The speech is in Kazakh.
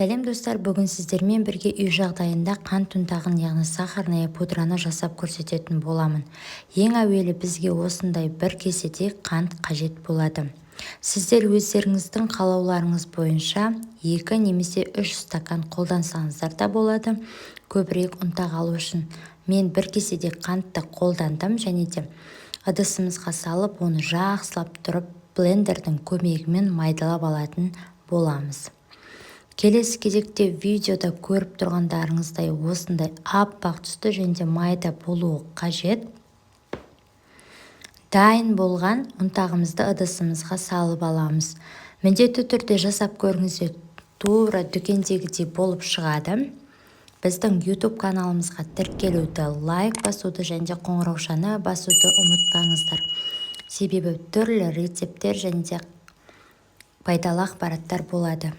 Сәлем достар, бүгін сіздермен бірге үй жағдайында қант ұнтағын, яғни сахарная пудраны жасап көрсететін боламын. Ең әуелі бізге осындай бір кеседей қант қажет болады. Сіздер өздеріңіздің қалауларыңыз бойынша 2 немесе 3 стакан қолдансаңыздар да болады. Көбірек ұнтақ алу үшін мен бір кеседей қантты қолдандым және де ыдысымызға салып, оны жақсылап тұрып блендердің көмегімен майдалап алатын боламыз. Келесі кезекте видеода көріп тұрғандарыңыздай осындай аппақ түсті және майда болуы қажет. Дайын болған ұнтағымызды ыдысымызға салып аламыз. Міндетті түрде жасап көріңіздер, тура дүкендегідей болып шығады. Біздің YouTube каналымызға тіркелуді, лайк басуды және қоңыраушаны басуды ұмытпаңыздар. Себебі түрлі рецепттер және де пайдалы ақпараттар болады.